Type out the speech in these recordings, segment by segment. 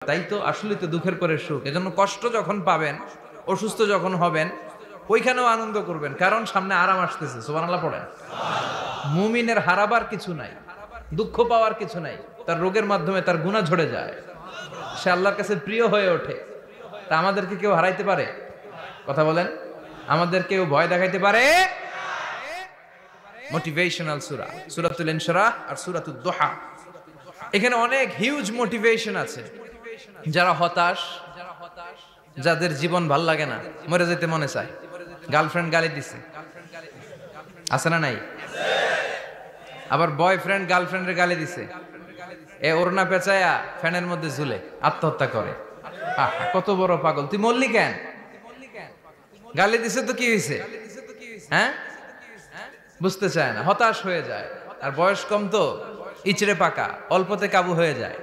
তাই তো আসলে তো দুঃখের পরে সুখ। এজন্য কষ্ট যখন পাবেন, অসুস্থ যখন হবেন, ওইখানেও আনন্দ করবেন, কারণ সামনে আরাম আসতেছে। সুবহানাল্লাহ পড়েন। মুমিনের হারাবার কিছু নাই, দুঃখ পাওয়ার কিছু নাই। তার রোগের মাধ্যমে তার গুনাহ ঝরে যায়, সে আল্লাহর কাছে প্রিয় হয়ে ওঠে। তা আমাদেরকে কেউ হারাইতে পারে? কথা বলেন, আমাদের কেউ ভয় দেখাইতে পারে? মোটিভেশনাল সূরা, সূরাতুল ইনশিরাহ আর সূরাতুদ দুহা। এখানে অনেক হিউজ মোটিভেশন আছে। যারা হতাশ, যাদের জীবন ভাল লাগে না, মরে যেতে মনে চায়, গার্লফ্রেন্ড গালি দিছে, আছে না নাই? আবার বয়ফ্রেন্ড গার্লফ্রেন্ডের গালি দিছে, এ ওড়না পেঁচায়া ফ্যানের মধ্যে ঝুলে আত্মহত্যা করে। কত বড় পাগল তুই, মরলি কেন? গালি দিছে তো কি হয়েছে? হ্যাঁ, বুঝতে চায় না, হতাশ হয়ে যায়। আর বয়স কম তো, ইচড়ে পাকা, অল্পতে কাবু হয়ে যায়।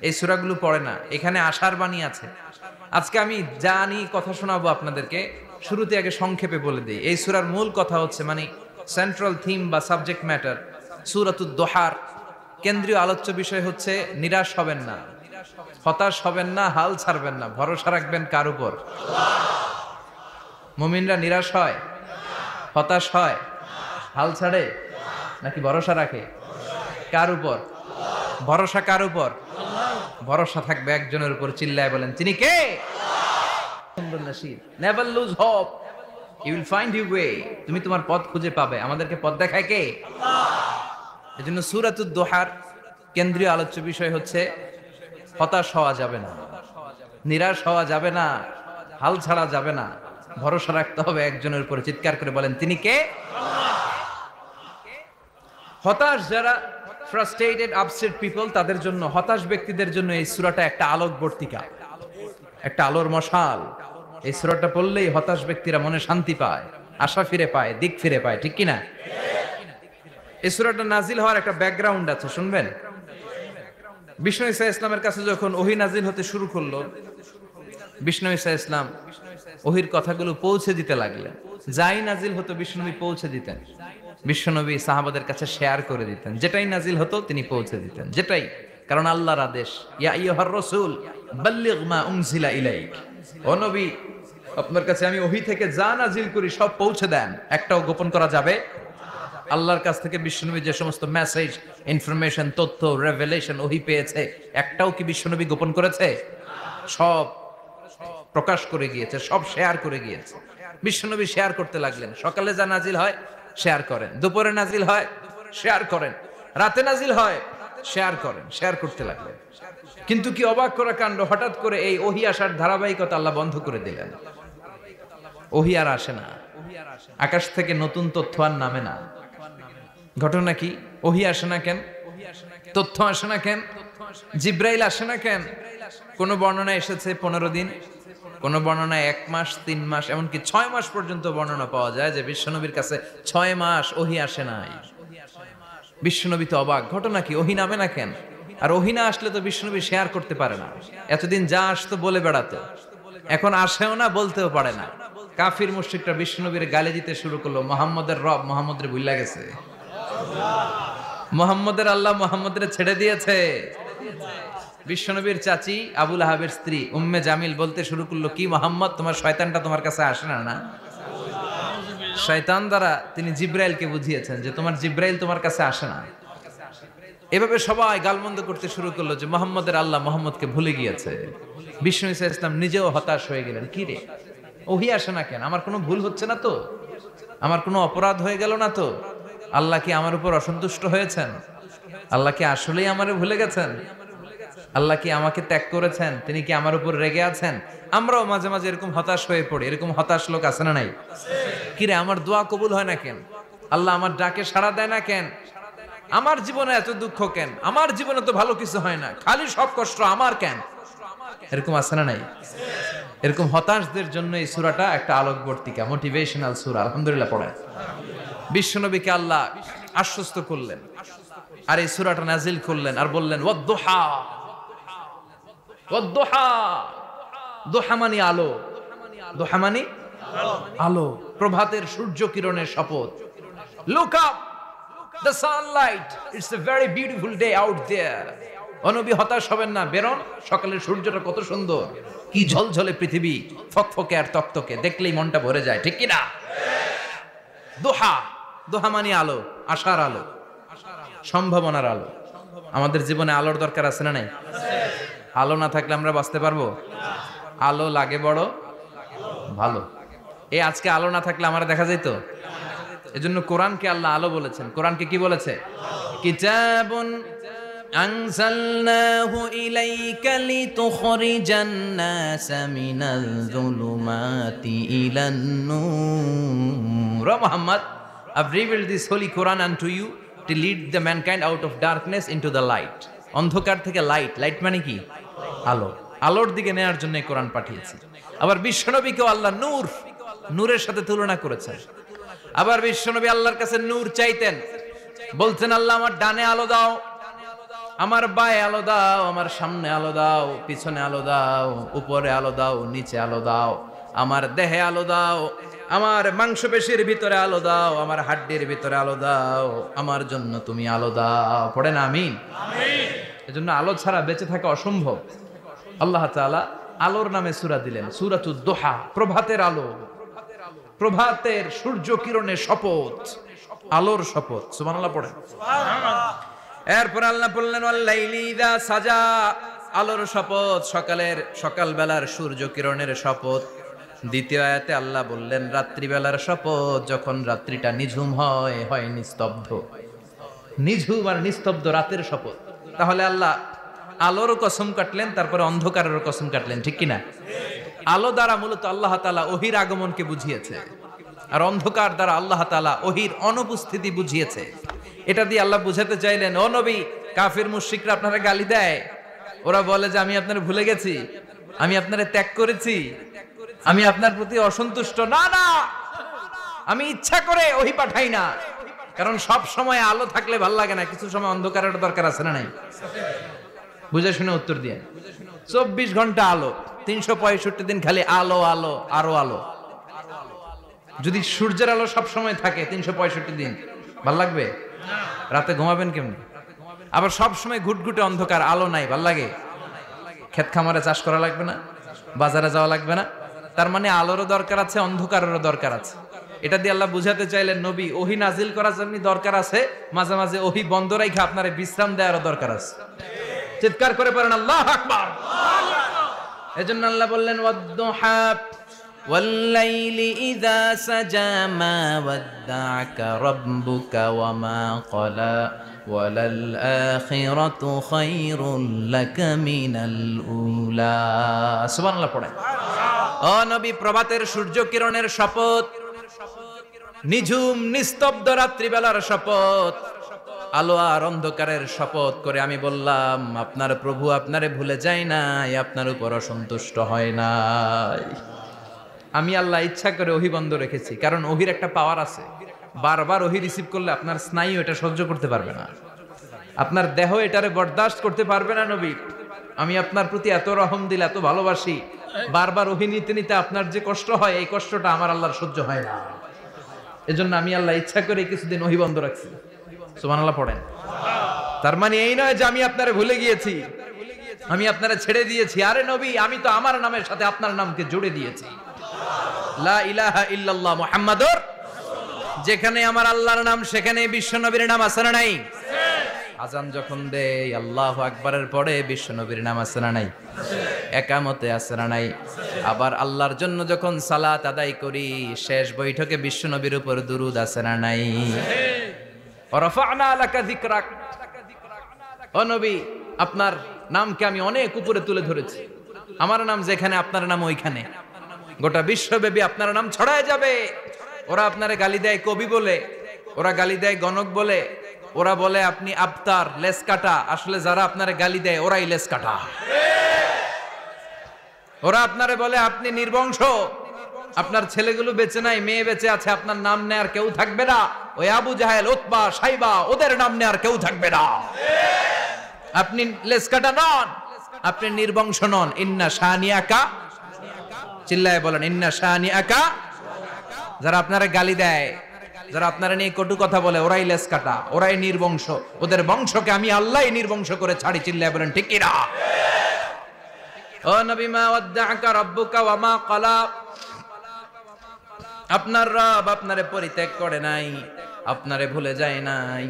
এই সূরাগুলো পড়ে না। এখানে আশার বাণী আছে। আজকে আমি জানি কথা শোনাবো আপনাদেরকে, শুরুতে আগে সংক্ষেপে বলে দিই। এই সূরার মূল কথা হচ্ছে, মানে সেন্ট্রাল থিম বা সাবজেক্ট ম্যাটার, সূরাতুদ দুহার কেন্দ্রীয় আলোচ্য বিষয় হচ্ছে নিরাশ হবেন না, হতাশ হবেন না, হাল ছাড়বেন না, ভরসা রাখবেন কার উপর? মুমিনরা নিরাশ হয়, হতাশ হয়, হাল ছাড়ে নাকি ভরসা রাখে? কার উপর ভরসা? কার উপর ভরসা থাকবে? একজনের উপর। চিল্লায় বলেন, তিনি কে? Never lose hope, you will find your way. তুমি তোমার পথ খুঁজে পাবে। আমাদেরকে পথ দেখায় কে? এজন্য সূরাতুদ দুহার কেন্দ্রীয় আলোচ্য বিষয় হচ্ছে হতাশ হওয়া যাবে না, নিরাশ হওয়া যাবে না, হাল ছাড়া যাবে না, ভরসা রাখতে হবে একজনের উপর। চিৎকার করে বলেন, তিনি কে? হতাশ যারা, ফ্রাস্ট্রেটেড, আপসেট পিপল, তাদের জন্য, হতাশ ব্যক্তিদের জন্য এই সূরাটা একটা আলোকবর্তিকা, একটা আলোর মশাল। এই সূরাটা পড়লেই হতাশ ব্যক্তিরা মনে শান্তি পায়, আশা ফিরে পায়, দিক ফিরে পায়। ঠিক কিনা? এই সূরাটা নাজিল হওয়ার একটা ব্যাকগ্রাউন্ড আছে, শুনবেন। বিষ্ণু ঈসা ইসলামের কাছে যখন ওহী নাজিল হতে শুরু করলো, বিষ্ণু ঈসা ইসলাম ওহীর কথাগুলো পৌঁছে দিতে লাগলেন। যাই নাজিল হতো বিষ্ণুনবী পৌঁছে দিতেন। বিশ্বনবী সাহাবাদের কাছে শেয়ার করে দিতেন, যেটাই নাজিল হতো তিনি পৌঁছে দিতেন, যেটাই। কারণ আল্লাহর আদেশ, ইয়া আইয়ুহার রাসূল বাল্লিগ মা উনজিলা ইলাইক। ও নবী, আপনার কাছে আমি ওহী থেকে যা নাজিল করি সব পৌঁছে দেন, একটাও গোপন করা যাবে? আল্লাহর কাছ থেকে বিশ্বনবী যে সমস্ত মেসেজ, ইনফরমেশন, তথ্য, রেভেলেশন ওহী পেয়েছে, একটাও কি বিশ্বনবী গোপন করেছে? সব প্রকাশ করে গিয়েছে, সব শেয়ার করে গিয়েছে। বিশ্বনবী শেয়ার করতে লাগলেন। সকালে যা নাজিল হয় শেয়ার করেন, দুপুরে নাজিল হয় শেয়ার করেন, রাতে নাজিল হয় শেয়ার করেন, শেয়ার করতে লাগলেন। কিন্তু কি অবাক করা কাণ্ড, হঠাৎ করে এই ওহী আসার ধারাবাহিকতা আল্লাহ বন্ধ করে দিলেন। ওহী আর আসে না, আকাশ থেকে নতুন তথ্য আর নামে না। ঘটনা কি? ওহী আসে না কেন? তথ্য আসে না কেন? জিব্রাইল আসে না কেন? কোন বর্ণনায় এসেছে 15 দিন, কোন বর্ণনায় 1 মাস, 3 মাস, এমনকি 6 মাস পর্যন্ত বর্ণনা পাওয়া যায় যে বিশ্বনবীর কাছে 6 মাস ওহী আসে নাই। বিশ্বনবী তো অবাক, ঘটনা কি? ওহী নামে না কেন? আর ওহী না আসলে তো বিশ্বনবী শেয়ার করতে পারে না। এতদিন যা আসতো বলে বেড়াতো, এখন আসেও না, বলতেও পারে না। কাফির মুশরিকরা বিশ্বনবীর গালি দিতে শুরু করলো, মুহাম্মদের রব মুহাম্মদের ভুইলা গেছে, মুহাম্মদের আল্লাহ মুহাম্মদের ছেড়ে দিয়েছে। বিশ্বনবীর চাচি আবু লাহাবের স্ত্রী উম্মে জামিল বলতে শুরু করলো, কি মুহাম্মদ, তোমার শয়তানটা তোমার কাছে আসে না? না, শয়তান দ্বারা তিনি জিব্রাইলকে বুঝিয়েছেন যে তোমার জিব্রাইল তোমার কাছে আসে না। এভাবে সবাই গালমন্দ করতে শুরু করলো যে মুহাম্মদের আল্লাহ মুহাম্মদকে ভুলে গিয়েছে। বিষ্ণু ঈসা ইসলাম নিজেও হতাশ হয়ে গেলেন। কি রে, ওহী আসে না কেন? আমার কোনো ভুল হচ্ছে না তো? আমার কোনো অপরাধ হয়ে গেল না তো? আল্লাহ কি আমার উপর অসন্তুষ্ট হয়েছেন? আল্লাহ কি আসলেই আমারে ভুলে গেছেন? আল্লাহ কি আমাকে ত্যাগ করেছেন? তিনি কি আমার উপর রেগে আছেন? আমরাও মাঝে মাঝে এরকম হতাশ হয়ে পড়ি। এরকম হতাশ লোক আছে না নাই? কিরে, আমার দোয়া কবুল হয় না কেন? আল্লাহ আমার ডাকে সাড়া দেয় না কেন? আমার জীবনে এত দুঃখ কেন? আমার জীবনে তো ভালো কিছু হয় না, খালি সব কষ্ট আমার কেন? এরকম আছে না নাই? এরকম হতাশদের জন্য এই সূরাটা একটা আলোকবর্তিকা, মোটিভেশনাল সূরা। আলহামদুলিল্লাহ পড়েন। বিশ্বনবীকে আল্লাহ আশ্বস্ত করলেন আর এই সূরাটা নাজিল করলেন আর বললেন, ওয়াদ-দুহা, ওয়াদ-দুহা। দুহা মানে আলো, দুহা মানে আলো, প্রভাতের সূর্য কিরণের শপথ। Look up, the sunlight, it's a very beautiful day out there. ও নবী হতাশ হবেন না, বেরোন, সকালের সূর্যটা কত সুন্দর, কি ঝলঝলে পৃথিবী, ফকফকে আর তকতকে, দেখলেই মনটা ভরে যায়, ঠিক কি না? দোহা, দোহা মানে আলো, আশার আলো, সম্ভাবনার আলো। আমাদের জীবনে আলোর দরকার আছে না নাই? আলো না থাকলে আমরা বাঁচতে পারবো? আলো লাগে বড় ভালো। এই আজকে আলো না থাকলে আমার দেখা যাইতো? এজন্য কোরআনকে আল্লাহ আলো বলেছেন। কোরআনকে কি বলেছে? কিতাবুন আনজালনাহু ইলাইকা লিতুখরিজান নাসা মিনাল যুলুমাতি ইলান নূর। Muhammad, I've revealed this holy Quran unto you to lead the mankind out of darkness into the light. অন্ধকার থেকে লাইট, লাইট মানে কি? আলো, আলোর দিকে নেয়ার জন্য কোরআন পাঠিয়েছি। আবার বিশ্বনবীকেও আল্লাহ নূর, নূরের সাথে তুলনা করেছেন। আবার বিশ্বনবী আল্লাহর কাছে নূর চাইতেন, বলতেন আল্লাহ আমার ডানে আলো দাও, আমার বায়ে আলো দাও, আমার সামনে আলো দাও, পিছনে আলো দাও, উপরে আলো দাও, নিচে আলো দাও, আমার দেহে আলো দাও, আমার মাংসপেশির ভিতরে আলো দাও, আমার হাড্ডির ভিতরে আলো দাও, আমার জন্য তুমি আলো দাও। পড়েন আমিন। এজন্য আলো ছাড়া বেঁচে থাকা অসম্ভব। আল্লাহ তাআলা আলোর নামে সূরা দিলেন, সূরাতুদ দোহা, প্রভাতের আলো, প্রভাতের সূর্য কিরণের শপথ, আলোর শপথ। সুবহানাল্লাহ পড়েন। এরপর আল্লাহ বললেন ওয়াল লাইলি ইযা সাজা, আলোর শপথ, সকালের, সকালবেলার সূর্য কিরণের শপথ। দ্বিতীয় আয়াতে আল্লাহ বললেন রাত্রিবেলার শপথ, যখন রাত্রিটা নিঝুম হয়, হয় নিস্তব্ধ, নিঝুম আর নিস্তব্ধ রাতের শপথ। তাহলে আল্লাহ আলোর কসম কাটলেন, তারপরে অন্ধকারের কসম কাটলেন, ঠিক কিনা? আলো দ্বারা মূলত আল্লাহ তাআলা ওহির আগমনকে বুঝিয়েছে, আর অন্ধকার দ্বারা আল্লাহ তাআলা ওহির অনুপস্থিতি বুঝিয়েছে। এটা দিয়ে আল্লাহ বুঝাতে চাইলেন, ও নবী, কাফির মুশরিকরা আপনারা গালি দেয়, ওরা বলে যে আমি আপনারে ভুলে গেছি, আমি আপনারে ত্যাগ করেছি, আমি আপনার প্রতি অসন্তুষ্ট। না না, আমি ইচ্ছা করে ওহি পাঠাই না, কারণ সব সময় আলো থাকলে ভাল লাগে না, কিছু সময় অন্ধকারের দরকার আছে না নাই? বুঝে শুনে উত্তর দিয়ে। 24 ঘন্টা আলো, 365 দিন খালি আলো আলো আরো আলো। যদি সূর্যের আলো সব সময় থাকে 365 দিন, ভাল লাগবে? রাতে ঘুমাবেন কেমনে? আবার সব সময় ঘুটঘুটে অন্ধকার, আলো নাই, ভাল লাগে? ক্ষেত খামারে চাষ করা লাগবে না, বাজারে যাওয়া লাগবে না। তার মানে আলোরও দরকার আছে, অন্ধকারেরও দরকার আছে। এটা দিয়ে আল্লাহ বুঝাতে চাইলেন, নবী, ওহি নাজিল করার জন্য দরকার আছে, মাঝে মাঝে ওহি বন্ধ রাখা আপনার বিশ্রাম দেওয়ারও দরকার আছে। চিৎকার করে পড়েন আল্লাহু আকবার। এজন্য আল্লাহ বললেন ওয়াদ-দুহা ওয়াল লাইলি ইযা সাজা মা ওয়াদ্দা'আকা রাব্বুকা ওয়া মা ক্বালা ওয়ালাল আখিরাতু খায়রুল লাকা মিনাল উলা। সুবহানাল্লাহ পড়েন। ও নবী, প্রভাতের সূর্য কিরণের শপথ, নিঝুম নিস্তব্ধ রাত্রিবেলার শপথ, আলো আর অন্ধকারের শপথ করে আমি বললাম, আপনার প্রভু আপনারে ভুলে যায় নাই, আপনার উপর অসন্তুষ্ট হয় নাই। আমি আল্লাহ ইচ্ছা করে ওহি বন্ধ রেখেছি, কারণ ওহির একটা পাওয়ার আছে, বারবার ওহি রিসিভ করলে আপনার স্নায়ু এটা সহ্য করতে পারবে না, আপনার দেহ এটারে বরদাস্ত করতে পারবে না। নবী, আমি আপনার প্রতি এত রহম দিল, এত ভালোবাসি, বারবার ওহি নিতে নিতে আপনার যে কষ্ট হয়, এই কষ্টটা আমার আল্লাহর সহ্য হয় না। এজন্য আমি আল্লাহ ইচ্ছা করে কিছুদিন ওহি বন্ধ রাখছি। সুবহানাল্লাহ পড়েন। তার মানে এই নয় যে আমি আপনারে ভুলে গিয়েছি, আমি আপনারে ছেড়ে দিয়েছি। আরে নবী, আমি তো আমার নামের সাথে আপনার নামকে জুড়ে দিয়েছি। লা ইলাহা ইল্লাল্লাহ মুহাম্মাদুর, যেখানে আমার আল্লাহর নাম সেখানে বিশ্ব নবীর নাম আছে না নাই? আজান যখন দেই আল্লাহু আকবারের পরে বিশ্ব নবীর নাম আছে না নাই? একামতে আছে না নাই? আবার আল্লাহর জন্য যখন সালাত আদায় করি, শেষ বৈঠকে বিশ্ব নবীর উপর দুরূদ আছে না নাই? রাফা'না লাকা যিকরাক, ও নবী, আপনার নামকে আমি অনেক উপরে তুলে ধরেছি। আমার নাম যেখানে, আপনার নাম ওইখানে, গোটা বিশ্বব্যাপী আপনার নাম ছড়ায় যাবে। ওরা আপনারে গালি দেয় কবি বলে, ওরা গালি দেয় গণক বলে, ওরা বলে আপনি আবতার, লেস কাটা। আসলে যারা আপনারে গালি দেয় ওরাই লেস কাটা। ওরা আপনারে বলে আপনি নির্বংশ, আপনার ছেলেগুলো বেঁচে নাই, মেয়ে বেঁচে আছে, আপনার নাম নেয়ার কেউ থাকবে না। ওই আবু জাহেল, উতবা, সাইবা, ওদের নাম নেয়ার কেউ থাকবে না। আপনি লেসকাটা নন, আপনি নির্বংশ নন। ইন্না শানিয়াকা, চিল্লায় বলেন ইন্না শানিয়াকা। যারা আপনারা গালি দেয়, যারা আপনারা নিয়ে কটু কথা বলে ওরাই লেস কাটা, ওরাই নির্বংশ, ওদের বংশকে আমি আল্লাহই নির্বংশ করে ছাড়ি। চিল্লায় বলেন ঠিক কিনা? ও নবী, মা ওয়াদ্দাআকা রাব্বুকা ওয়া মা ক্বালা, আপনার রব আপনারে পরিত্যাগ করে নাই, আপনারে ভুলে যায় নাই,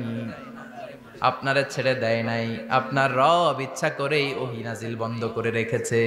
আপনারে ছেড়ে দেয় নাই। আপনার রব ইচ্ছা করেই ওহী নাজিল বন্ধ করে রেখেছে।